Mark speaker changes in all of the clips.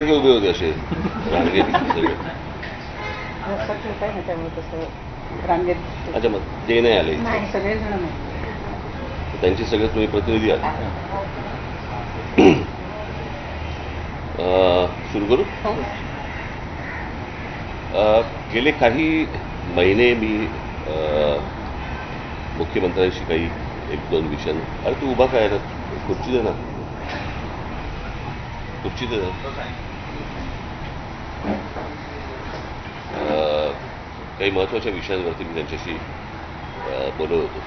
Speaker 1: उभे होते असे रांगेत सगळे. अच्छा, मग ते नाही आले, त्यांचे सगळे तुम्ही प्रतिनिधी आहात. सुरू करू. गेले काही महिने मी मुख्यमंत्र्यांशी काही एक दोन विषय. अरे तू उभा काय ना, खुर्ची दे ना, खुर्ची दे ना. काही महत्त्वाच्या विषयांवरती मी त्यांच्याशी बोलत होतो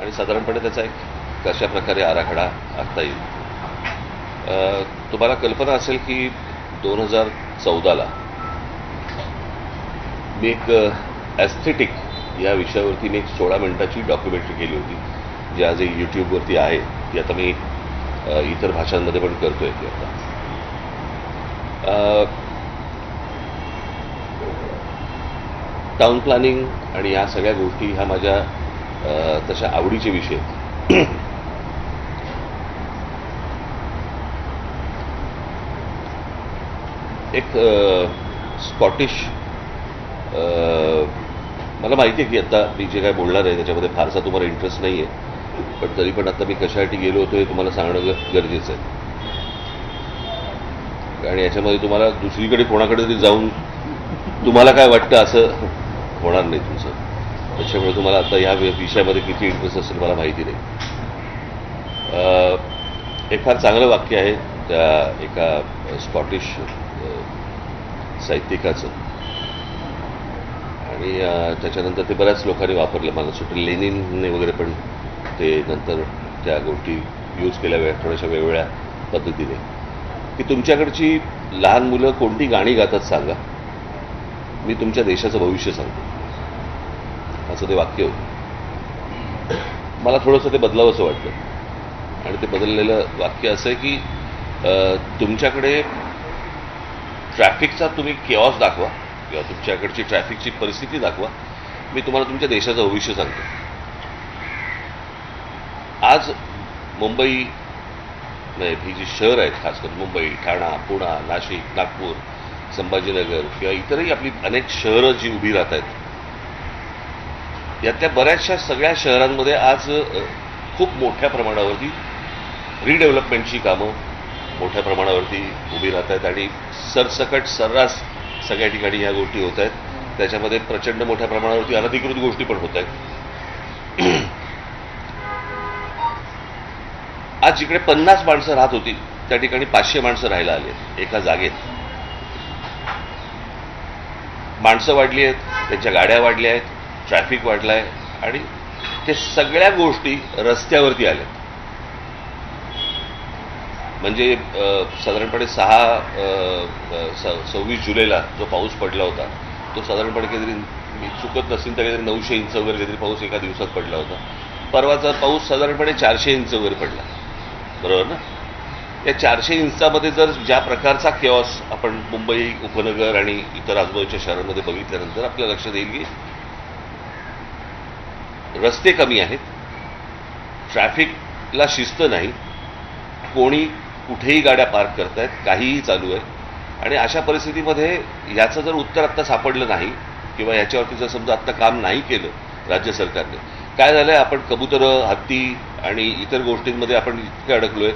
Speaker 1: आणि साधारणपणे त्याचा एक कशा प्रकारे आराखडा आखता येईल. तुम्हाला कल्पना असेल की 2014ला मी एक ॲस्थेटिक या विषयावरती मी एक 16 मिनिटाची डॉक्युमेंटरी केली होती, जी आजही यूट्यूबवरती आहे. ती आता मी इतर भाषांमध्ये पण करतोय ती आता. टाउन प्लॅनिंग आणि या सगळ्या गोष्टी ह्या माझ्या तशा आवडीचे विषय. एक स्कॉटिश, मला माहिती आहे की आता मी जे काय बोलणार आहे त्याच्यामध्ये फारसा तुम्हाला इंटरेस्ट नाही आहे, पण तरी पण आता मी कशासाठी गेलो होतो हे तुम्हाला सांगणं गरजेचं आहे. आणि याच्यामध्ये तुम्हाला दुसरीकडे कोणाकडे तरी जाऊन तुम्हाला काय वाटतं असं होणार नाही तुमचं. त्याच्यामुळे तुम्हाला आता ह्या विषयामध्ये किती इंटरेस्ट असेल मला माहिती नाही. एक फार चांगलं वाक्य आहे त्या एका स्कॉटिश साहित्यिकाचं, आणि त्याच्यानंतर ते बऱ्याच लोकांनी वापरलं. मला सुटलं लेनिनने वगैरे पण ते नंतर त्या गोष्टी यूज केल्या थोड्याशा वेगवेगळ्या पद्धतीने, की तुमच्याकडची लहान मुलं कोणती गाणी गातात सांगा, मी तुमच्या देशाचं भविष्य सांगतो, असं ते वाक्य होतं. मला थोडंसं ते बदलावंसं वाटलं आणि ते बदललेलं वाक्य असं आहे की तुमच्याकडे ट्रॅफिकचा तुम्ही केऑस दाखवा किंवा तुमच्याकडची ट्रॅफिकची परिस्थिती दाखवा, मी तुम्हाला तुमच्या देशाचं भविष्य सांगतो. आज मुंबई ही जी शहर आहेत, खास करून मुंबई, ठाणा, पुणा, नाशिक, नागपूर, संभाजीनगर किंवा इतरही आपली अनेक शहरं जी उभी राहत आहेत, यातल्या बऱ्याचशा सगळ्या शहरांमध्ये आज खूप मोठ्या प्रमाणावरती रिडेव्हलपमेंटची कामं मोठ्या प्रमाणावरती उभी राहत आहेत आणि सरसकट सर्रास सगळ्या ठिकाणी ह्या गोष्टी होत आहेत. त्याच्यामध्ये प्रचंड मोठ्या प्रमाणावरती अनधिकृत गोष्टी पण होत आहेत. आज जिकडे 50 माणसं राहत होती त्या ठिकाणी 500 माणसं राहायला आली एका जागेत. माणसं वाढली आहेत, त्यांच्या गाड्या वाढल्या आहेत, ट्रॅफिक वाढलं आहे आणि ते सगळ्या गोष्टी रस्त्यावरती आल्या. म्हणजे साधारणपणे 26 जुलैला जो पाऊस पडला होता तो साधारणपणे काहीतरी, मी चुकत नसेल तर काहीतरी 900 इंच वगैरे काहीतरी पाऊस एका दिवसात पडला होता. परवाचा पाऊस साधारणपणे 400 इंच वगैरे पडला, बरोबर ना. या 400 इंचामध्ये जर ज्या प्रकारचा केऑस आपण मुंबई उपनगर आणि इतर आजूबाजूच्या शहरांमध्ये बघितल्यानंतर आपल्या लक्षात येईल की रस्ते कमी आहेत, ट्रॅफिकला शिस्त नाही, कोणी कुठेही गाड्या पार्क करतायत, काहीही चालू आहे. आणि अशा परिस्थितीमध्ये याचं जर उत्तर आत्ता सापडलं नाही किंवा याच्यावरती जर समजा आत्ता काम नाही केलं राज्य सरकारने, काय झालंय, आपण कबुतरं, हत्ती आणि इतर गोष्टींमध्ये आपण इतके अडकलोय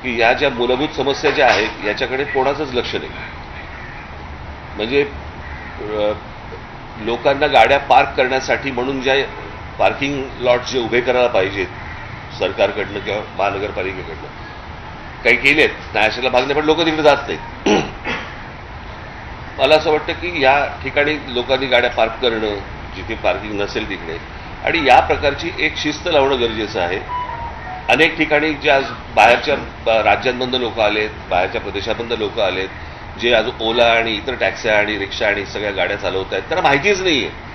Speaker 1: की या ज्या मूलभूत समस्या ज्या आहेत याच्याकडे कोणाचंच लक्ष नाही. म्हणजे लोकांना गाड्या पार्क करण्यासाठी म्हणून ज्या पार्किंग लॉट जे उभे करायला पाहिजेत सरकारकडनं किंवा महानगरपालिकेकडनं, काही केलेत नाही अशाला भागणे, पण लोक तिकडे जात नाहीत. मला असं वाटतं की या ठिकाणी लोकांनी गाड्या पार्क करणं, जिथे पार्किंग नसेल तिकडे, आणि या प्रकारची एक शिस्त लावणं गरजेचं आहे. अनेक ठिकाणी जे आज बाहेरच्या राज्यांमधनं लोक आलेत, बाहेरच्या प्रदेशामधनं लोक आलेत, जे आज ओला आणि इतर टॅक्स्या आणि रिक्षा आणि सगळ्या गाड्या चालवत आहेत, त्यांना माहितीच नाही आहे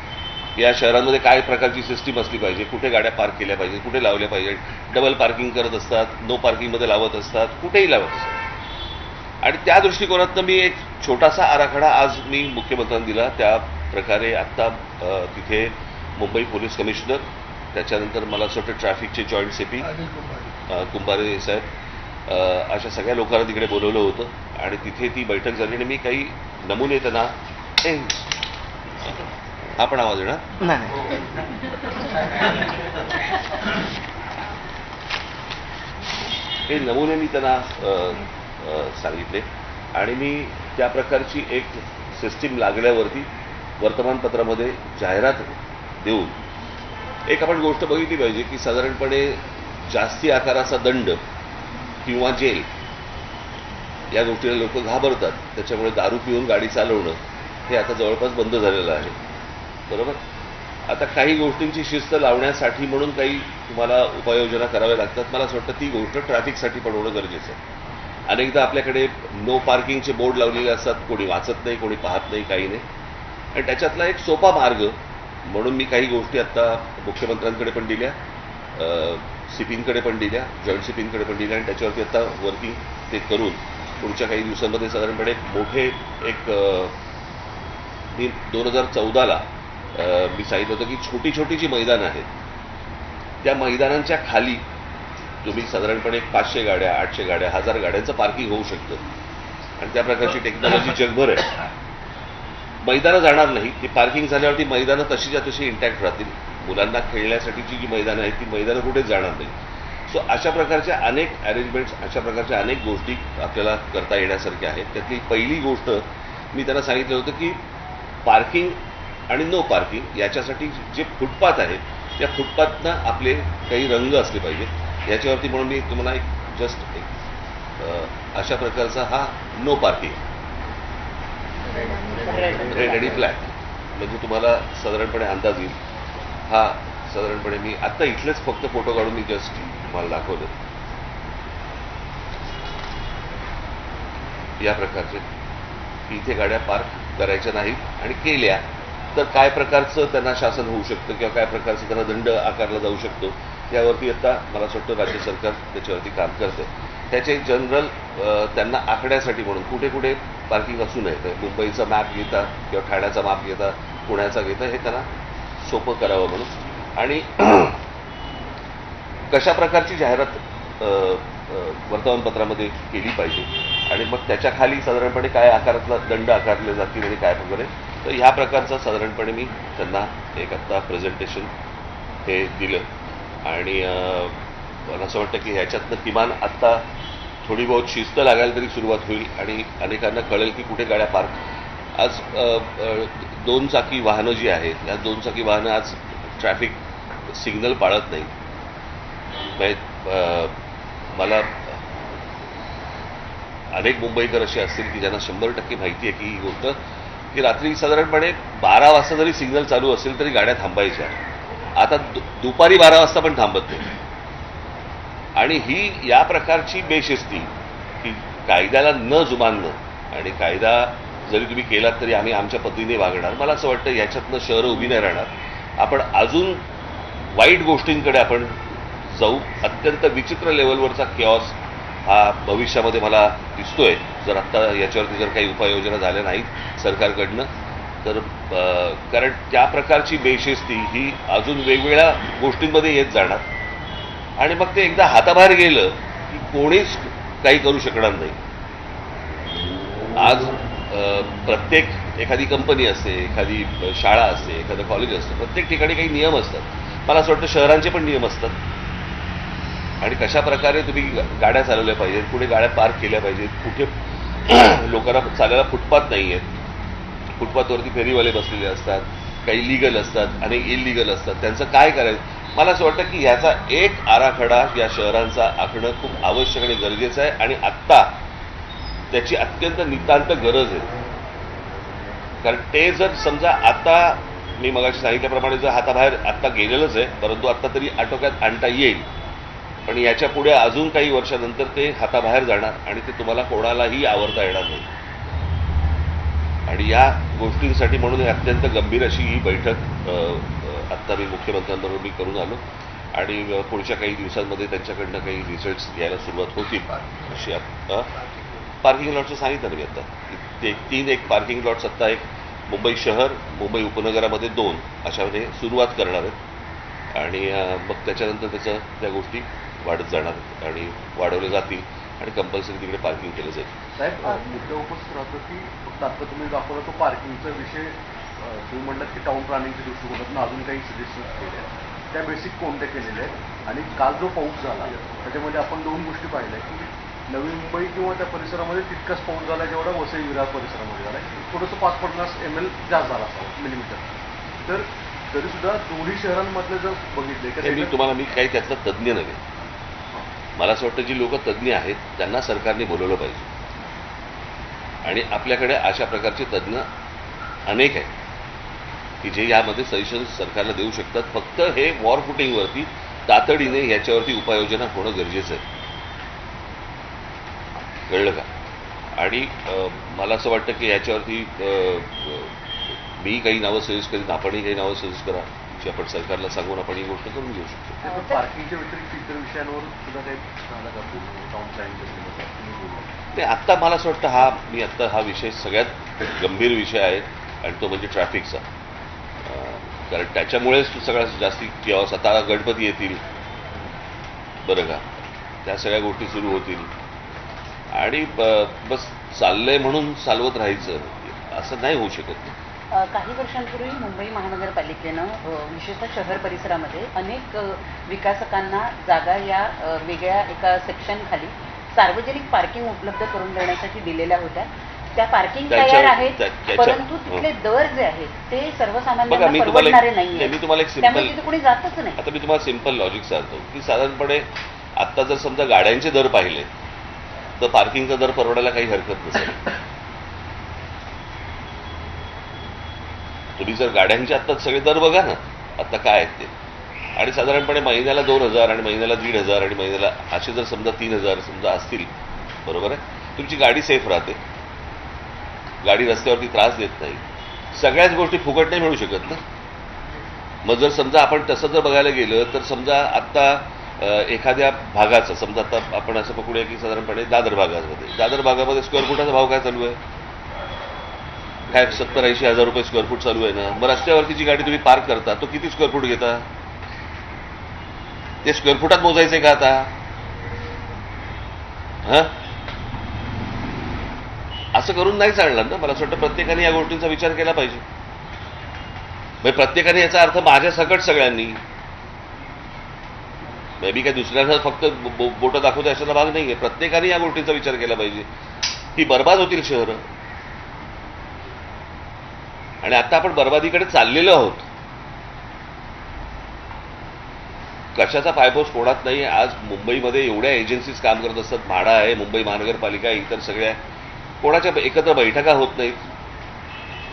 Speaker 1: या शहरांमध्ये काय प्रकारची सिस्टीम असली पाहिजे, कुठे गाड्या पार्क केल्या पाहिजे, कुठे लावल्या पाहिजे. डबल पार्किंग करत असतात, नो पार्किंगमध्ये लावत असतात, कुठेही लावत असतात. आणि त्या दृष्टिकोनातनं मी एक छोटासा आराखडा आज मी मुख्यमंत्र्यांना दिला. त्या प्रकारे आत्ता तिथे मुंबई पोलीस कमिशनर, त्याच्यानंतर मला असं वाटतं ट्रॅफिकचे जॉईंट सीपी कुंभारे साहेब, अशा सगळ्या लोकांना तिकडे बोलवलं होतं आणि तिथे ती बैठक झाली आणि मी काही नमुने त्यांना हा पण आवाज येणार
Speaker 2: नाही.
Speaker 1: हे नमुने मी त्यांना सांगितले आणि मी त्या प्रकारची एक सिस्टीम लागल्यावरती वर्तमानपत्रामध्ये जाहिरात देऊन एक आपण गोष्ट बघितली पाहिजे की साधारणपणे जास्ती आकाराचा दंड किंवा जेल या गोष्टीला लोक घाबरतात. त्याच्यामुळे दारू पिऊन गाडी चालवणं हे आता जवळपास बंद झालेलं आहे. बरोबर. आता काही गोष्टींची शिस्त लावण्यासाठी म्हणून काही तुम्हाला उपाययोजना कराव्या लागतात. मला असं वाटतं ती गोष्ट ट्रॅफिकसाठी पण होणं गरजेचं आहे. अनेकदा आपल्याकडे नो पार्किंगचे बोर्ड लावलेले असतात, कोणी वाचत नाही, कोणी पाहत नाही, काही नाही. आणि त्याच्यातला एक सोपा मार्ग म्हणून मी काही गोष्टी आता मुख्यमंत्र्यांकडे पण दिल्या, सीपींकडे पण दिल्या, जॉईंट सीपींकडे पण दिल्या आणि त्याच्यावरती आता वर्किंग ते करून पुढच्या काही दिवसांमध्ये साधारणपणे मोठे एक मी 2014ला मी सांगितलं होतं की छोटी छोटी जी मैदानं आहेत त्या मैदानांच्या खाली तुम्ही साधारणपणे 500 गाड्या, 800 गाड्या, 1000 गाड्यांचं पार्किंग होऊ शकतं आणि त्या प्रकारची टेक्नॉलॉजी जगभर आहे. मैदानं जाणार नाही, ती पार्किंग झाल्यावरती मैदानं तशीच्या तशी इंटॅक्ट राहतील. मुलांना खेळण्यासाठीची जी मैदानं आहेत ती मैदानं कुठेच जाणार नाही. सो अशा प्रकारच्या अनेक अरेंजमेंट्स, अशा प्रकारच्या अनेक गोष्टी आपल्याला करता येण्यासारख्या आहेत. त्यातली पहिली गोष्ट मी त्यांना सांगितलं होतं की पार्किंग आणि नो पार्किंग याच्यासाठी जे फुटपाथ आहेत त्या फुटपाथनं आपले काही रंग असले पाहिजेत. याच्यावरती म्हणून मी तुम्हाला एक जस्ट एक अशा प्रकारचा हा नो पार्किंग रेड आणि ब्लॅक म्हणजे तुम्हाला साधारणपणे अंदाज येईल. हा साधारणपणे मी आत्ता इथलेच फक्त फोटो काढून मी जस्ट तुम्हाला दाखवलं. या प्रकारचे इथे गाड्या पार्क करायच्या नाहीत आणि केल्या तर काय प्रकारचं त्यांना शासन होऊ शकतं किंवा काय प्रकारचं त्यांना दंड आकारला जाऊ शकतो यावरती आता मला असं वाटतं राज्य सरकार त्याच्यावरती काम करतं. त्याचे जनरल त्यांना आखण्यासाठी म्हणून कुठे कुठे पार्किंग असू नये, तर मुंबईचा मॅप घेता किंवा ठाण्याचा मॅप घेता, पुण्याचा घेता, हे त्यांना सोपं करावं म्हणून. आणि कशा प्रकारची जाहिरात वर्तमानपत्रामध्ये केली पाहिजे आणि मग त्याच्या खाली साधारणपणे काय आकारातला दंड आकारले जातील आणि काय वगैरे, तर ह्या प्रकारचं साधारणपणे मी त्यांना एक आत्ता प्रेझेंटेशन हे दिलं आणि मला असं वाटतं की ह्याच्यातनं किमान आत्ता थोडी बहुत शिस्त लागायला तरी सुरुवात होईल आणि अनेकांना कळेल की कुठे गाड्या पार्क. आज 2 चाकी वाहनं जी आहेत या 2 चाकी वाहनं आज ट्रॅफिक सिग्नल पाळत नाही. मला अनेक मुंबईकर असे असतील की ज्यांना 100% माहिती आहे की ही गोष्ट की रात्री साधारणपणे 12 वाजता जरी सिग्नल चालू असेल तरी गाड्या थांबायच्या. आता दुपारी 12 वाजता पण थांबत नाही. आणि ही या प्रकारची बेशिस्ती की कायद्याला न जुमानणं आणि कायदा जरी तुम्ही केलात तरी आम्ही आमच्या पद्धतीने वागणार, मला असं वाटतं याच्यातनं शहरं उभी नाही राहणार. आपण अजून वाईट गोष्टींकडे आपण जाऊ. अत्यंत विचित्र लेवलवरचा किऑस हा भविष्यामध्ये मला दिसतोय जर आत्ता याच्यावरती जर काही उपाययोजना झाल्या नाहीत सरकारकडनं तर. कारण त्या प्रकारची बेशिस्ती ही अजून वेगवेगळ्या गोष्टींमध्ये येत जाणार आणि मग ते एकदा हाताबाहेर गेलं की कोणीच काही करू शकणार नाही. आज प्रत्येक एखादी कंपनी असते, एखादी शाळा असते, एखादं कॉलेज असतं, प्रत्येक ठिकाणी काही नियम असतात. मला असं वाटतं शहरांचे पण नियम असतात आणि कशा प्रकारे तुम्ही गाड्या चालवल्या पाहिजेत, कुठे गाड्या पार्क केल्या पाहिजेत, कुठे लोकांना चालायला फुटपाथ नाही आहेत, फुटपाथवरती फेरीवाले बसलेले असतात, काही लिगल असतात आणि इलिगल असतात, त्यांचं काय करायचं. मला असं वाटतं की ह्याचा एक आराखडा या शहरांचा आखणं खूप आवश्यक आणि गरजेचं आहे आणि आत्ता त्याची अत्यंत नितांत गरज आहे. कारण ते जर समजा आता मी मगाशी सांगितल्याप्रमाणे जर हाताबाहेर आत्ता गेलेलंच आहे, परंतु आत्ता तरी आटोक्यात आणता येईल, पण याच्या पुढे अजून काही वर्षानंतर ते हाताबाहेर जाणार आणि ते तुम्हाला कोणालाही आवरता येणार नाही. आणि या गोष्टींसाठी म्हणून अत्यंत गंभीर अशी ही बैठक आत्ता मी मुख्यमंत्र्यांबरोबर मी करून आलो आणि पुढच्या काही दिवसांमध्ये त्यांच्याकडनं काही रिझल्ट्स घ्यायला सुरुवात होतील. अशी पार्किंग लॉटचं सांगितलं मी आता ते 3 पार्किंग लॉट्स आत्ता एक मुंबई शहर, मुंबई उपनगरामध्ये 2 अशामध्ये सुरुवात करणार आहेत आणि मग त्याच्यानंतर त्या गोष्टी वाढत जाणार आणि वाढवल्या जातील. आणि कंपल्सरी तिकडे पार्किंग केलं जाईल.
Speaker 2: साहेब, मुद्दा उपस्थित राहतो की फक्त आता तुम्ही दाखवला तो पार्किंगचा विषय, तुम्ही म्हणलात की टाउन प्लॅनिंगच्या दृष्टिकोनातून अजून काही सजेशन्स केले आहेत, त्या बेसिक कोणत्या केलेल्या आहेत? आणि काल जो पाऊस झाला त्याच्यामध्ये आपण दोन गोष्टी पाहिल्या की नवी मुंबई किंवा त्या परिसरामध्ये तितकाच पाऊस झाला जेवढा वसई विरार परिसरामध्ये झाला. थोडंसं 5-50 ml जास्त झाला असावं मिलीमीटर. तर तरीसुद्धा दोन्ही शहरांमधले जर बघितले
Speaker 1: मी काही त्यातला तज्ज्ञ नव्हे. मला असं वाटतं जी लोक तज्ज्ञ आहेत त्यांना सरकारने बोलवलं पाहिजे. आणि आपल्याकडे अशा प्रकारचे तज्ज्ञ अनेक आहेत की जे यामध्ये सजेशन्स सरकारला देऊ शकतात. फक्त हे वॉर फुटिंगवरती तातडीने याच्यावरती उपाययोजना होणं गरजेचं आहे. कळलं का? आणि मला असं वाटतं की याच्यावरती मी काही नावं सजेस्ट करीन, आपणही काही नावं सजेस्ट करा की आपण सरकारला सांगून आपण ही गोष्ट करून घेऊ शकतो.
Speaker 2: पार्किंगच्या व्यतिरिक्त इतर विषयांवर सुद्धा काही झालं का टाउन प्लॅनिंग?
Speaker 1: नाही, आत्ता मला असं वाटतं हा विषय सगळ्यात गंभीर विषय आहे आणि तो म्हणजे ट्रॅफिकचा. कारण त्याच्यामुळेच सगळ्यात जास्ती किऑस. आता गणपती येतील बरं का, त्या सगळ्या गोष्टी सुरू होतील आणि बस चाललंय म्हणून चालवत राहायचं असं नाही होऊ शकत.
Speaker 3: काही वर्षांपूर्वी मुंबई महानगरपालिकेनं विशेषतः शहर परिसरामध्ये अनेक विकासकांना जागा या वेगळ्या एका सेक्शनखाली सार्वजनिक पार्किंग उपलब्ध करून देण्यासाठी दिलेल्या होत्या. त्या पार्किंग तयार आहेत, परंतु तिथले दर जे आहेत ते सर्वसामान्यांना परवडणारे नाहीये. त्यामुळे तिथे कोणी जातच नाही.
Speaker 1: आता मी तुम्हाला सिंपल लॉजिक सांगतो की साधारणपणे आता जर समजा गाड्यांचे दर पाहिले तर पार्किंगचा दर परवडायला काही हरकत नसेल. तुम्ही जर गाड्यांचे आत्ता सगळे दर बघा ना आता काय आहेत ते. आणि साधारणपणे महिन्याला 2,000 आणि महिन्याला 1,500 आणि महिन्याला असे जर समजा 3,000 समजा असतील, बरोबर आहे, तुमची गाडी सेफ राहते, गाडी रस्त्यावरती त्रास देत नाही. सगळ्याच गोष्टी फुकट नाही मिळू शकत ना. मग जर समजा आपण तसं जर बघायला गेलं तर समजा आत्ता एखाद्या भागाचं समजा आता आपण असं पकडूया की साधारणपणे दादर भागामध्ये स्क्वेअर फुटाचा भाव काय चालू आहे? काय 70-80 हजार रुपये स्क्वेअर फूट चालू आहे ना. मग रस्त्यावरती जी गाडी तुम्ही पार्क करता तो किती स्क्वेअर फूट घेता? ते स्क्वेअर फुटात मोजायचंय का आता? असं करून नाही चालणार ना. मला असं वाटतं प्रत्येकाने या गोष्टींचा विचार केला पाहिजे. म्हणजे प्रत्येकाने याचा अर्थ माझ्या सकट सगळ्यांनी, मी काय दुसऱ्याला फक्त बोटं दाखवतो अशाचा भाग नाहीये. प्रत्येकाने या गोष्टींचा विचार केला पाहिजे. ही बर्बाद होतील शहरं. आणि आता आपण बर्बादीकडे चाललेलो आहोत. कशाचा पायपोस कोणात नाही. आज मुंबईमध्ये एवढ्या एजन्सीज काम करत असतात. म्हाडा आहे, मुंबई महानगरपालिका, इतर सगळ्या कोणाच्या एकत्र बैठका होत नाहीत.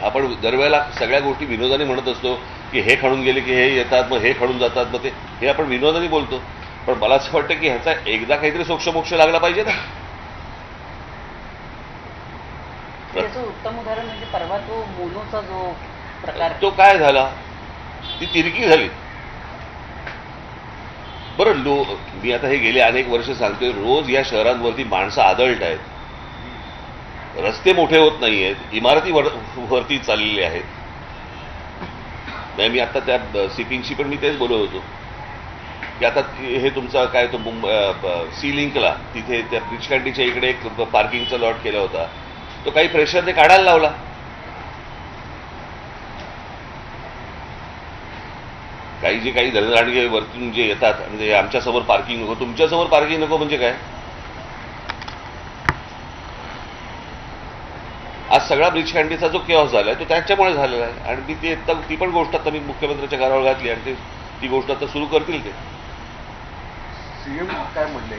Speaker 1: आपण दरवेळेला सगळ्या गोष्टी विनोदाने म्हणत असतो की हे खणून गेले की हे येतात, मग हे खणून जातात, मग हे आपण विनोदाने बोलतो. पण मला असं वाटतं की ह्याचा एकदा काहीतरी सोक्षमोक्ष लागला पाहिजे ना.
Speaker 3: त्याचं उत्तम उदाहरण म्हणजे परवा तो मोनोचा जो प्रकार,
Speaker 1: तो काय झाला, ती तिरकी झाली. बरं, मी आता हे गेले अनेक वर्ष सांगतोय, रोज या शहरांवरती माणसं आदळत आहेत, रस्ते मोठे होत नाहीयेत, इमारती वरती चाललेले आहेत. मी आता त्या सिपिंगशी पण मी तेच बोलत होतो की आता हे तुमचा काय तो सी लिंकला तिथे त्या ब्रिज कॅन्टीच्या इकडे एक पार्किंगचा लॉट केला होता. तो काही प्रेशरने काढायला लावला. काही धनराणगे वरतून जे येतात आणि आमच्यासमोर पार्किंग नको, तुमच्यासमोर पार्किंग नको म्हणजे काय? आज सगळा ब्रिज कॅन्टीचा जो केऑस झालाय तो त्याच्यामुळे झालेला आहे. आणि मी ती पण गोष्ट आता मी मुख्यमंत्र्यांच्या घरावर घातली आणि ती गोष्ट आता सुरू करतील ते.
Speaker 2: सीएम काय म्हणले?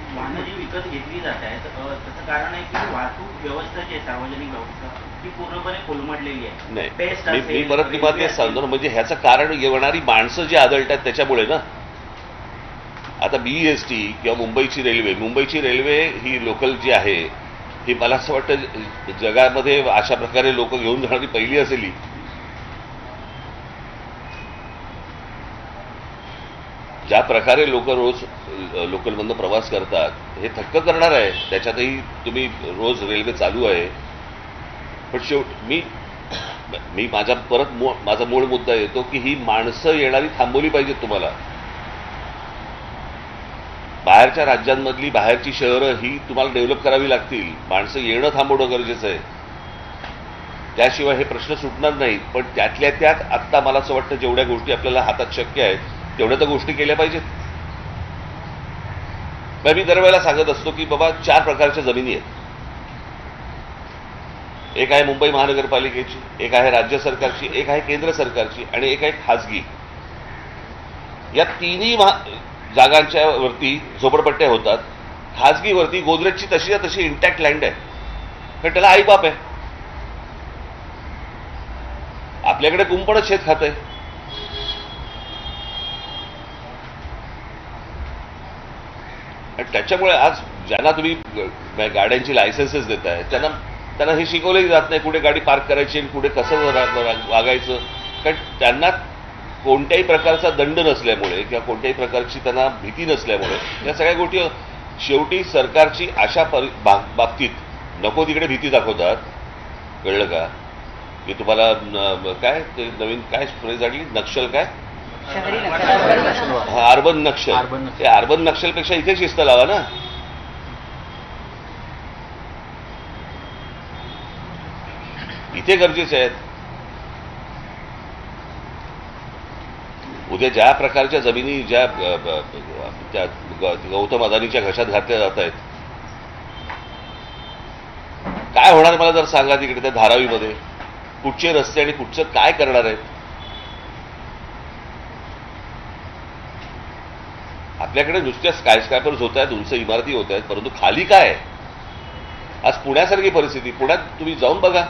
Speaker 4: वाहनं जी विकत घेतली जात आहेत त्याचं कारण आहे की वाहतूक व्यवस्था जी आहे, सार्वजनिक व्यवस्था ती पूर्णपणे कोलमडलेली आहे.
Speaker 1: नाही, मी परत तुम्हाला तेच सांगतो ना, म्हणजे ह्याचं कारण येणारी माणसं जी आदळतात त्याच्यामुळे ना. आता BEST किंवा मुंबईची रेल्वे ही लोकल जी आहे ही मला असं वाटतं जगामध्ये अशा प्रकारे लोक घेऊन जाणारी पहिली असेल ही. ज्या प्रकारे लोक रोज लोकलमधनं प्रवास करतात हे थक्क करणार आहे. त्याच्यातही तुम्ही रोज रेल्वे चालू आहे. पण मी माझा मूळ मुद्दा येतो की ही माणसं येणारी थांबवली पाहिजेत. तुम्हाला बाहेरच्या राज्यांमधली बाहेरची शहरं ही तुम्हाला डेव्हलप करावी लागतील. माणसं येणं थांबवणं गरजेचं आहे, त्याशिवाय हे प्रश्न सुटणार नाहीत. पण त्यातल्या त्यात आत्ता मला असं वाटतं जेवढ्या गोष्टी आपल्याला हातात शक्य आहेत तेवढ्या तर गोष्टी केल्या पाहिजेत. मी दरवेळेला सांगत असतो की बाबा 4 प्रकारच्या जमिनी आहेत. एक आहे मुंबई महानगरपालिकेची, एक आहे राज्य सरकारची, एक आहे केंद्र सरकारची आणि एक आहे खाजगी. या तिन्ही जागांच्या वरती झोपडपट्ट्या होतात. खाजगीवरती गोदरेजची तशी तशी इंटॅक्ट लँड आहे, कारण त्याला आईबाप आहे. आपल्याकडे कुंपणच शेत खात आहे. त्याच्यामुळे आज ज्यांना तुम्ही गाड्यांची लायसन्सेस देताय त्यांना हे शिकवलंही जात नाही कुठे गाडी पार्क करायची आणि कुठे कसं वागायचं. कारण त्यांना कोणत्याही प्रकारचा दंड नसल्यामुळे किंवा कोणत्याही प्रकारची त्यांना भीती नसल्यामुळे या सगळ्या गोष्टी शेवटी सरकारची अशा बाबतीत नको तिकडे भीती दाखवतात. कळलं का? की तुम्हाला काय ते नवीन काय फ्रेज आली, नक्षल काय, अर्बन नक्षल. ते अर्बन नक्षलपेक्षा इथे शिस्त लावा ना. इथे गरजेचे आहेत. उद्या ज्या प्रकारच्या जमिनी ज्या गौतम अदानीच्या घशात घातल्या जात आहेत, काय होणार मला जर सांगा. तिकडे त्या धारावीमध्ये कुठचे रस्ते आणि कुठचं काय करणार आहेत. आपल्याकडे नुसत्या स्कायस्क्रॅपर्स होत आहेत, उंच इमारती होत आहेत, परंतु खाली काय? आज पुण्यासारखी परिस्थिती. पुण्यात तुम्ही जाऊन बघा,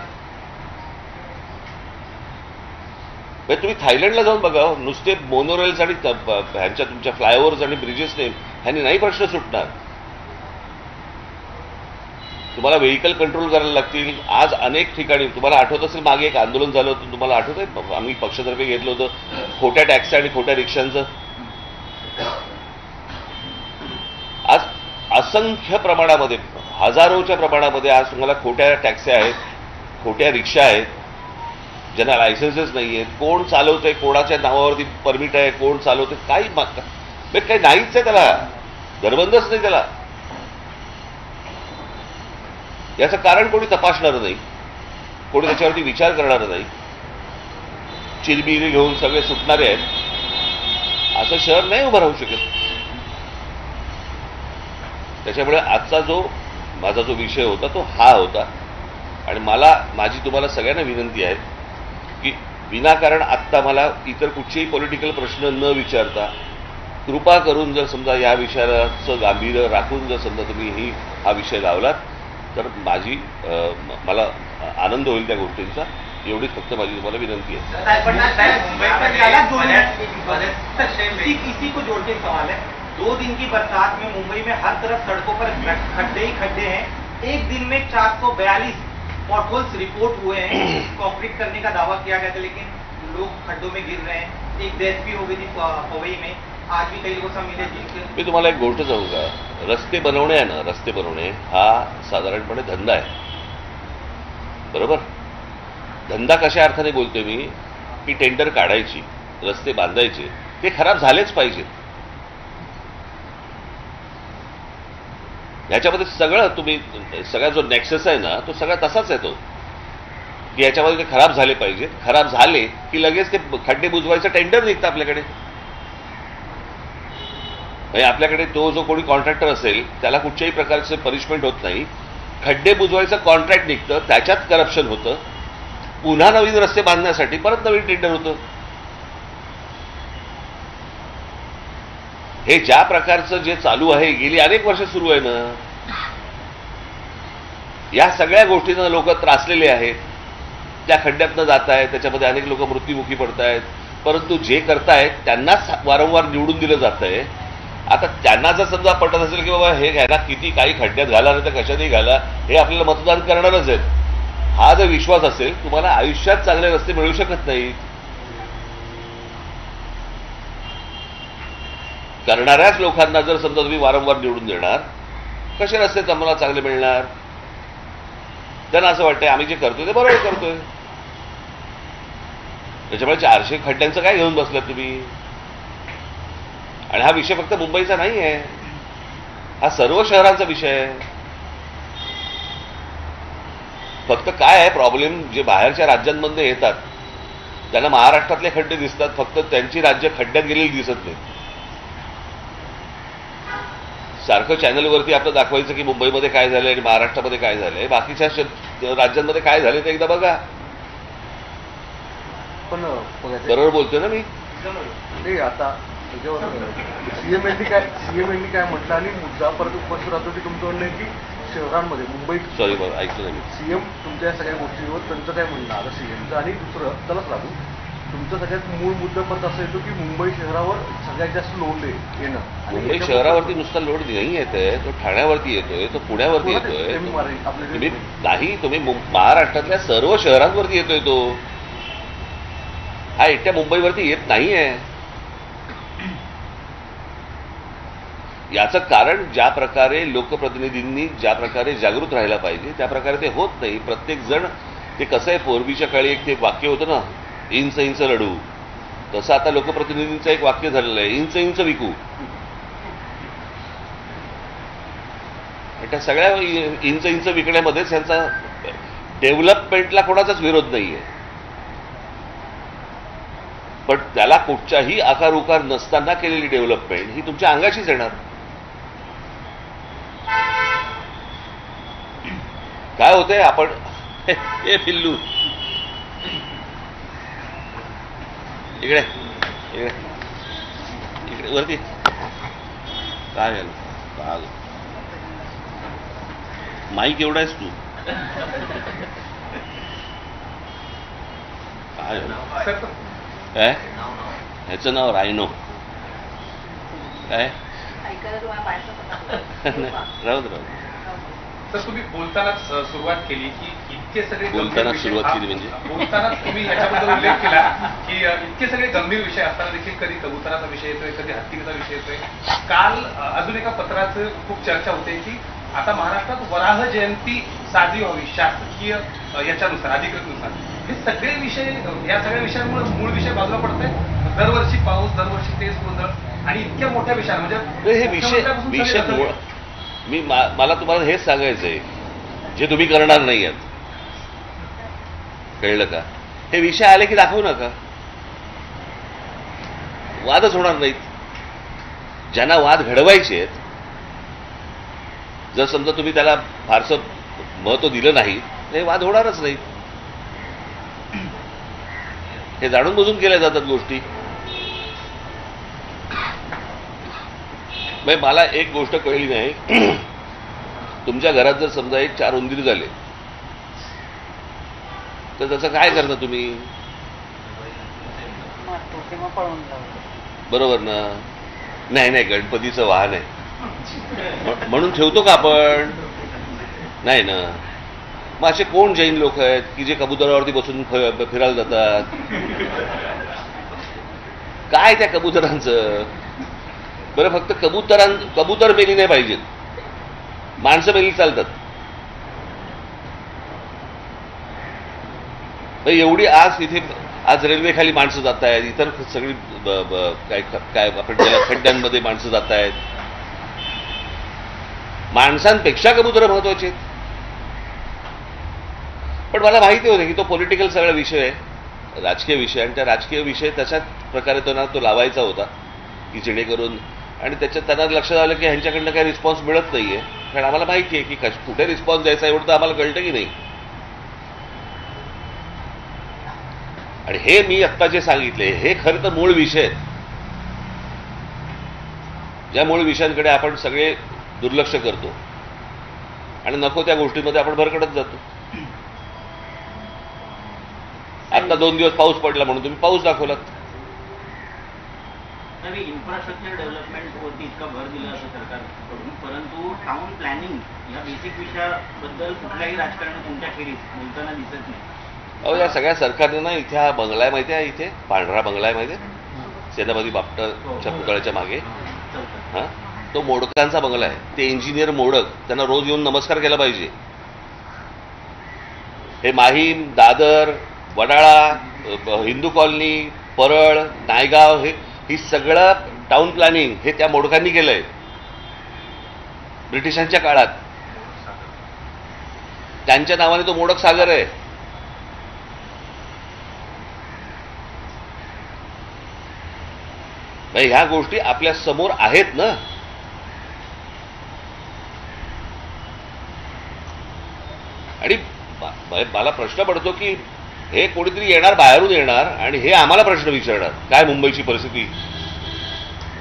Speaker 1: तुम्ही थायलंडला जाऊन बघा. नुसते मोनोरेल्स आणि ह्यांच्या तुमच्या फ्लायओव्हर्स आणि ब्रिजेसने ह्यांनी नाही प्रश्न सुटणार. तुम्हाला व्हेकल कंट्रोल करायला लागतील. आज अनेक ठिकाणी तुम्हाला आठवत असेल मागे एक आंदोलन झालं होतं, तुम्हाला आठवत आहे? आम्ही पक्षातर्फे घेतलं होतं खोट्या टॅक्सी आणि खोट्या रिक्षांचं. आज असंख्य प्रमाणामध्ये, हजारोच्या प्रमाणामध्ये आज तुम्हाला खोट्या टॅक्सी आहेत, खोट्या रिक्षा आहेत, ज्यांना लायसन्सेस नाही आहेत. कोण चालवतंय, कोणाच्या नावावरती परमिट आहे, कोण चालवतंय, काही नाहीच आहे. त्याला दरबंदच नाही त्याला. याचं कारण कोणी तपासणार नाही, कोणी त्याच्यावरती विचार करणार नाही. चिरबिरी घेऊन सगळे सुटणारे आहेत. असं शहर नाही उभं राहू शकत. त्याच्यामुळे आजचा माझा जो विषय होता तो हा होता. आणि माझी तुम्हाला सगळ्यांना विनंती आहे की विनाकारण आत्ता मला इतर कुठचेही पॉलिटिकल प्रश्न न विचारता कृपा करून जर समजा या विषयाचं गांभीर्य राखून जर समजा तुम्ही हा विषय लावलात तर मला आनंद होईल त्या गोष्टींचा. एवढीच फक्त माझी तुम्हाला विनंती आहे.
Speaker 5: इसी को जोड़ के सवाल है, 2 दिन की बरसात में मुंबई में हर तरफ सड़कों पर खड्डे ही खड्डे हैं. एक दिन में 442 पॉटहोल्स रिपोर्ट हुए हैं. कंक्रीट करने का दावा किया गया था लेकिन लोग खड्डों में गिर रहे हैं. एक डेथ भी हो गई थी पवई में. आज भी कई लोगों मिले जिनके.
Speaker 1: मी तुम्हाला एक गोष्ट सांगू का? रस्ते बनवणे आहे ना, रस्ते बनवणे हा साधारणपणे धंदा आहे, बरोबर? धंदा कशा अर्थाने बोलतोय मी की टेंडर काढायची, रस्ते बांधायचे, ते खराब झालेच पाहिजेत. ह्याच्यामध्ये सगळं सगळा जो नेक्सस आहे ना तो सगळा तसाच आहे तो, की याच्यामध्ये ते खराब झाले पाहिजेत. खराब झाले की लगेच ते खड्डे बुजवायचं टेंडर निघतं आपल्याकडे. म्हणजे आपल्याकडे तो जो कोणी कॉन्ट्रॅक्टर असेल त्याला कुठच्याही प्रकारचे पनिशमेंट होत नाही. खड्डे बुजवायचं कॉन्ट्रॅक्ट निघतं, त्याच्यात करप्शन होतं. पुन्हा नवीन रस्ते बांधण्यासाठी परत नवीन टेंडर होतं. हे ज्या प्रकारचं जे चालू आहे गेली अनेक वर्ष सुरू आहे ना, या सगळ्या गोष्टींना लोक त्रासलेले आहेत. त्या खड्ड्यातनं जात आहेत, त्याच्यामध्ये अनेक लोक मृत्युमुखी पडत आहेत. परंतु जे करतायत त्यांनाच वारंवार निवडून दिलं जात आहे. आता त्यांना जर समजा पटत असेल की बाबा हे घ्यायला किती काही खड्ड्यात घाला नाही तर कशातही घाला, हे आपल्याला मतदान करणारच आहेत, हा जर विश्वास असेल तुम्हाला आयुष्यात चांगले रस्ते मिळू शकत नाहीत. करणाऱ्याच लोकांना जर समजा तुम्ही वारंवार निवडून देणार, कसे रस्ते तुम्हाला चांगले मिळणार? त्यांना असं वाटतंय आम्ही जे करतोय ते बरोबर करतोय. त्याच्यामुळे 400 खड्ड्यांचं काय घेऊन बसलात तुम्ही? आणि हा विषय फक्त मुंबईचा नाही आहे, हा सर्व शहरांचा विषय आहे. फक्त काय आहे प्रॉब्लेम, जे बाहेरच्या राज्यांमधून येतात त्यांना महाराष्ट्रातले खड्डे दिसतात, फक्त त्यांची राज्य खड्ड्यात गेलेली दिसत नाही. सारखं चॅनलवरती आपलं दाखवायचं की मुंबईमध्ये काय झालंय आणि महाराष्ट्रामध्ये काय झालंय, बाकीच्या राज्यांमध्ये काय झालंय ते एकदा बघा.
Speaker 2: पण
Speaker 1: बरोबर बोलतोय ना मी?
Speaker 2: ते आता सीएम यांनी काय म्हटलं आणि मुद्दा परत उपस्थित राहतो की तुमचं म्हणणं आहे की शहरांमध्ये मुंबईत
Speaker 1: सॉरी ऐकलं नाही मी.
Speaker 2: सीएम तुमच्या सगळ्या गोष्टींवर त्यांचं काय म्हणणं आता सीएमचं, आणि दुसरं त्यालाच लागू तुमचा सगळ्यात मूळ मुद्दा परत असा येतो की मुंबई शहरावर सगळ्यात जास्त लोड येणं.
Speaker 1: मुंबई शहरावरती नुसता लोड नाही येतोय, तो ठाण्यावरती येतोय, तो पुण्यावरती येतोय. तुम्ही महाराष्ट्रातल्या सर्व शहरांवरती येतोय तो. हा एकट्या मुंबईवरती येत नाहीये. याचं कारण ज्या प्रकारे लोकप्रतिनिधींनी ज्या प्रकारे जागृत राहायला पाहिजे त्या प्रकारे ते होत नाही. प्रत्येक जण ते कसं आहे, पूर्वीच्या काळी एक ते वाक्य होतं ना, इंच इंच लढू, तसं आता लोकप्रतिनिधींचं एक वाक्य झालेलं आहे, इंच इंच विकू. त्या सगळ्या इंच इंच विकण्यामध्येच यांचा डेव्हलपमेंटला कोणाचाच विरोध नाहीये, पण त्याला कुठच्याही आकार उकार नसताना केलेली डेव्हलपमेंट ही तुमच्या अंगाशीच येणार. काय होतंय, आपण हे पिल्लू इकडे इकडे इकडे वरती काय झालं, काय माईक एवढा आहेस तू, काय झालं? काय ह्याचं नाव रायनो काय राहू दे.
Speaker 6: तर तुम्ही बोलतानाच सुरुवात केली की इतके सगळे
Speaker 1: बोलताना सुरुवात केली म्हणजे
Speaker 6: बोलतानाच तुम्ही याच्याबद्दल उल्लेख केला की इतके सगळे गंभीर विषय असताना देखील कधी कबुतराचा विषय येतोय, कधी हत्तीचा विषय येतोय. काल अजून एका पत्राचं खूप चर्चा होते की आता महाराष्ट्रात वराह जयंती साजरी व्हावी शासकीय याच्यानुसार, अधिकृतनुसार. हे सगळे विषय, या सगळ्या विषयांमुळे मूळ विषय बाजूला पडत आहे. दरवर्षी पाऊस, दरवर्षी तेच गोंधळ आणि इतक्या मोठ्या विषयां म्हणजे
Speaker 1: हे विषय मला तुम्हाला हेच सांगायचंय जे तुम्ही करणार नाही आहात, कळलं का? हे विषय आले की दाखवू नका, वादच होणार नाहीत. ज्यांना वाद घडवायचे आहेत, जर समजा तुम्ही त्याला फारसं महत्व दिलं नाही, हे वाद होणारच नाहीत. हे जाणून बुजून केल्या जातात गोष्टी. मला एक गोष्ट कळली नाही, तुमच्या घरात जर समजा एक 4 उंदीर झाले तर त्याचं काय करता तुम्ही? बरोबर ना? नाही नाही, गणपतीचं वाहन आहे म्हणून ठेवतो का आपण? नाही ना. मग असे कोण जैन लोक आहेत की जे कबुतरावरती बसून फिरायला जातात? काय त्या कबुतरांचं? बरं, फक्त कबूतर मेली नाही पाहिजेत, माणसं मेली चालतात. एवढी आज रेल्वे खाली माणसं जात आहेत, इतर सगळी काय आपण ज्याला खड्ड्यांमध्ये माणसं जात आहेत. माणसांपेक्षा कबूतर महत्वाचे आहेत. पण मला माहिती होतं की तो पॉलिटिकल सगळा विषय आहे, राजकीय विषय, आणि त्या राजकीय विषय तशाच प्रकारे तो लावायचा होता की जेणेकरून, आणि त्याच्यात त्यांना लक्षात आलं की ह्यांच्याकडनं काही रिस्पॉन्स मिळत नाहीये. कारण आम्हाला माहिती आहे की कुठे रिस्पॉन्स द्यायचा एवढं तर आम्हाला कळतं की नाही. आणि हे मी आत्ता जे सांगितले हे खरं तर मूळ विषय आहेत, ज्या मूळ विषयांकडे आपण सगळे दुर्लक्ष करतो आणि नको त्या गोष्टींमध्ये आपण भरकटत जातो. आता 2 दिवस पाऊस पडला म्हणून तुम्ही पाऊस दाखवलात.
Speaker 4: इन्फ्रास्ट्रक्चर डेव्हलपमेंटवरती इतका भर दिला असं सरकारकडून, परंतु टाउन प्लॅनिंग या बेसिक विषयाबद्दल कुठल्याही राजकारण तुमच्याखेरीज बोलताना दिसत नाही.
Speaker 1: अहो, या सगळ्या सरकारने ना इथे हा बंगला आहे माहिती आहे, इथे पांढरा बंगला आहे माहिती आहे, सेनापती बापटाच्या पुतळ्याच्या मागे. हा, तो मोडकांचा बंगला आहे. ते इंजिनियर मोडक, त्यांना रोज येऊन नमस्कार केला पाहिजे. हे माहीम, दादर, वडाळा, हिंदू कॉलनी, परळ, नायगाव, ही सगळं टाउन प्लॅनिंग हे त्या मोडकांनी केलंय. ब्रिटिशांच्या काळात त्यांच्या नावाने तो मोडक सागर आहे. ह्या गोष्टी आपल्या समोर आहेत ना. आणि मला प्रश्न पडतो की हे कोणीतरी येणार, बाहेरून येणार आणि हे आम्हाला प्रश्न विचारणार काय मुंबईची परिस्थिती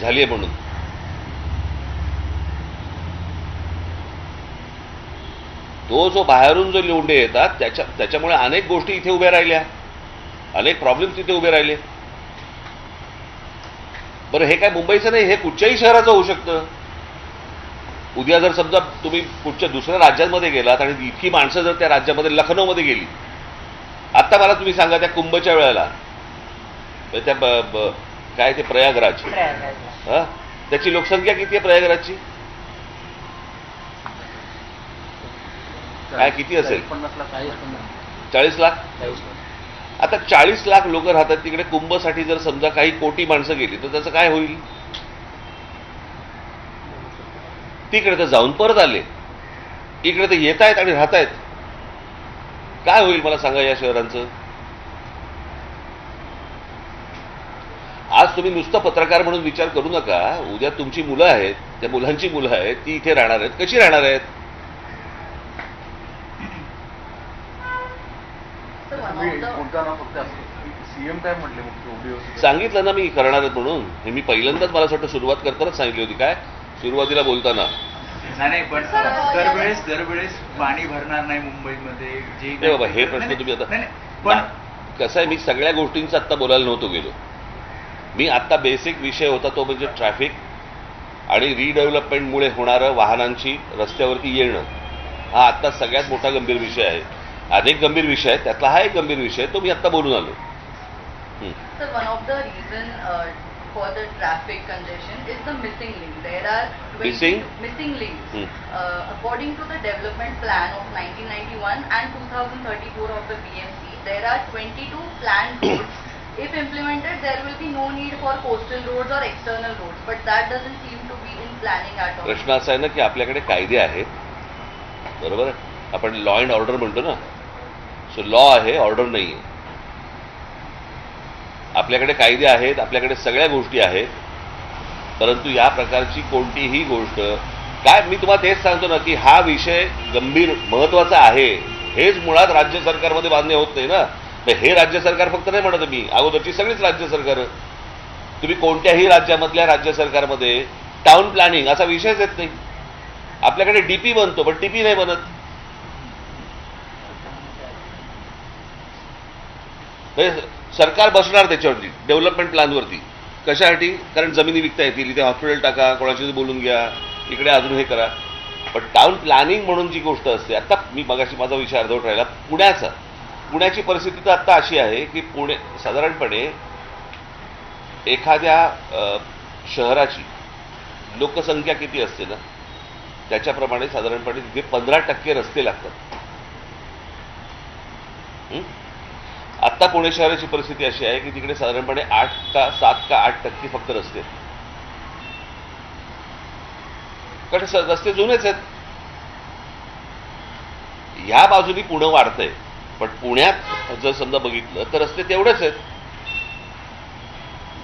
Speaker 1: झाली आहे म्हणून. तो जो बाहेरून जो लोंढे येतात त्याच्यामुळे अनेक गोष्टी इथे उभ्या राहिल्या, अनेक प्रॉब्लेम्स इथे उभे राहिले. बरं, हे काय मुंबईचं नाही, हे कुठच्याही शहराचं होऊ शकतं. उद्या जर समजा तुम्ही कुठच्या दुसऱ्या राज्यांमध्ये गेलात आणि इतकी माणसं जर त्या राज्यामध्ये लखनौमध्ये गेली, आता मला तुम्ही सांगा त्या कुंभच्या वेळेला त्या काय ते प्रयागराज, त्याची लोकसंख्या किती आहे प्रयागराजची? काय किती असेल? 40 लाख. आता 40 लाख लोक राहतात तिकडे. कुंभसाठी जर समजा काही कोटी माणसं गेली तर त्याचं काय होईल? तिकडे तर जाऊन परत आले, इकडे तर येत आहेत आणि राहत आहेत. काय होईल मला सांगा या शहरांचं? आज तुम्ही नुसतं पत्रकार म्हणून विचार करू नका. उद्या तुमची मुलं आहेत, त्या मुलांची मुलं आहेत, ती इथे राहणार आहेत. कशी राहणार आहेत?
Speaker 2: सीएम काय म्हटले?
Speaker 1: सांगितलं ना मी करणार आहेत म्हणून. हे मी पहिल्यांदाच मला वाटतं सुरुवात करतानाच सांगितली होती. काय सुरुवातीला बोलताना
Speaker 7: नाही, पण दरवेळेस पाणी भरणार नाही मुंबईमध्ये जे
Speaker 1: बाबा हे प्रश्न तुम्ही आता. पण कसं आहे, मी सगळ्या गोष्टींचा आत्ता बोलायला नव्हतो गेलो. मी आत्ता बेसिक विषय होता तो म्हणजे ट्रॅफिक आणि रिडेव्हलपमेंटमुळे होणारं वाहनांची रस्त्यावरती येणं. हा आत्ता सगळ्यात मोठा गंभीर विषय आहे. अनेक गंभीर विषय आहेत, त्यातला हा एक गंभीर विषय तो मी आत्ता बोलून आलो.
Speaker 8: Sir, one of the reason for the traffic congestion is the missing link. There are missing links. According to the development plan of 1991 and 2034 of the BMC, there are 22 planned roads. If implemented, there will be no need for coastal roads or external roads. But that doesn't seem to be in planning at all.
Speaker 1: प्रश्न असा आहे ना की आपल्याकडे कायदे आहेत, बरोबर आहे. आपण लॉ अँड ऑर्डर म्हणतो ना. सो लॉ आहे, ऑर्डर नाही आहे. आपल्याकडे कायदे आहेत, आपल्याकडे सगळ्या गोष्टी आहेत, परंतु या प्रकारची कोणतीही गोष्ट काय, मी तुम्हाला तेच सांगतो ना की हा विषय गंभीर महत्वाचा आहे. हेच मुळात राज्य सरकारमध्ये मान्य होत नाही ना. हे राज्य सरकार फक्त नाही म्हणत मी, अगोदरची सगळीच राज्य सरकार. तुम्ही कोणत्याही राज्यामधल्या राज्य सरकारमध्ये टाउन प्लॅनिंग असा विषयच येत नाही. आपल्याकडे डीपी बनतो पण टीपी नाही बनत. सरकार बसणार त्याच्यावरती डेव्हलपमेंट प्लॅनवरती. कशासाठी? कारण जमिनी विकता येतील, इथे हॉस्पिटल टाका, कोणाशी बोलून घ्या, इकडे अजून हे करा. पण टाउन प्लॅनिंग म्हणून जी गोष्ट असते, आता मी मगाशी माझा विषय अर्धवट राहिला पुण्याचा. पुण्याची परिस्थिती तर आता अशी आहे की पुणे साधारणपणे एखाद्या शहराची लोकसंख्या किती असते ना त्याच्याप्रमाणे साधारणपणे तिथे 15% रस्ते लागतात. आत्ता पुणे शहराची परिस्थिती अशी आहे की तिकडे साधारणपणे 7 का 8% फक्त रस्ते. कारण रस्ते जुनेच आहेत. ह्या बाजूनी पुणे वाढतंय, पण पुण्यात जर समजा बघितलं तर रस्ते तेवढेच आहेत.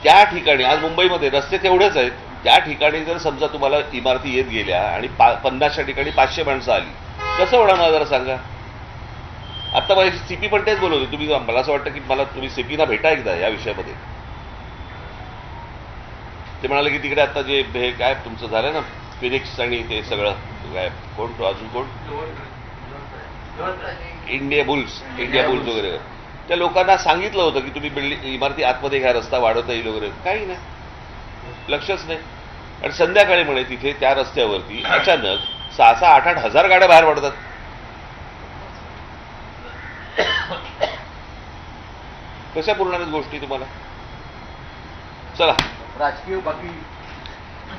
Speaker 1: त्या ठिकाणी आज मुंबईमध्ये रस्ते तेवढेच आहेत. त्या ठिकाणी जर समजा तुम्हाला इमारती येत गेल्या आणि 50च्या ठिकाणी 500 माणसं आली, कसं होणार मला जरा सांगा. आता माझी सीपी पण तेच बोलवते. तुम्ही, मला असं वाटतं की मला तुम्ही सीपीना भेटा एकदा या विषयामध्ये. ते म्हणाले की तिकडे आता जे हे काय तुमचं झालं ना फिनिक्स आणि ते सगळं काय, कोण तो अजून कोण, इंडिया बुल्स वगैरे, त्या लोकांना सांगितलं होतं की तुम्ही बिल्डिंग इमारती आतमध्ये घ्या, रस्ता वाढवता येईल वगैरे. काही नाही, लक्षच नाही. आणि संध्याकाळी म्हणे तिथे त्या रस्त्यावरती अचानक 6-8 हजार गाड्या बाहेर पडतात. कशा पुरणाऱ्याच गोष्टी तुम्हाला. चला,
Speaker 2: राजकीय बाकी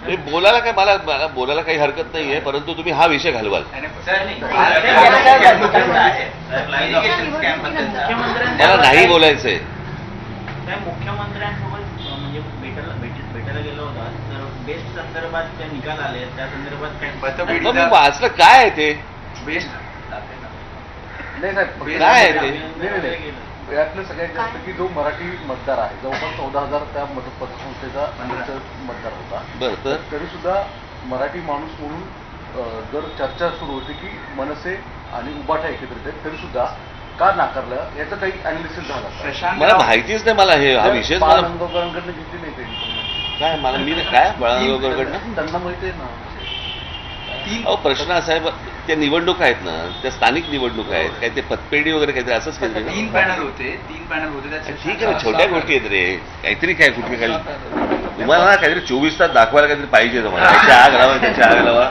Speaker 1: हे बोलायला काय, मला बोलायला काही हरकत नाहीये, परंतु तुम्ही हा विषय घालवाल. मला नाही बोलायचंय.
Speaker 4: मुख्यमंत्र्यांसोबत म्हणजे भेटायला गेलो होता तर बेस्ट संदर्भात जे निकाल आले त्या संदर्भात काय
Speaker 1: मग मी वाचलं काय आहे ते
Speaker 7: बेस्ट
Speaker 2: नाही साहेब,
Speaker 1: काय आहे ते?
Speaker 2: नाही. यातलं सगळ्यात जास्त की जो मराठी मतदार आहे जवळपास 14,000 त्या पतसंस्थेचा मतदार होता.
Speaker 1: बरं, तर
Speaker 2: तरी सुद्धा मराठी माणूस म्हणून जर चर्चा सुरू होती की मनसे आणि उबाटा एकत्रित आहेत, तरी सुद्धा का नाकारलं याचं काही अनालिसिस झालं का?
Speaker 7: प्रशांत
Speaker 1: मला माहितीच नाही. मला हे हा विषयच मला
Speaker 2: बाळानंदकरांकडनं घेतली नाही काही.
Speaker 1: काय मला मी काय बाळानंदकडनं
Speaker 2: त्यांना माहिती आहे ना.
Speaker 1: अहो प्रश्न असा आहे त्या निवडणूक आहेत ना, त्या स्थानिक निवडणूक आहेत, काय ते पतपेढी वगैरे काहीतरी असंच काहीतरी
Speaker 7: 3 पॅनल होते त्यात
Speaker 1: ठीक आहे ना, छोट्या गोष्टी आहेत रे. काहीतरी काय कुठे काही तुम्हाला ना काहीतरी 24 तास दाखवायला काहीतरी पाहिजे तुम्हाला. त्याच्या आग लावा त्याच्या आग लावा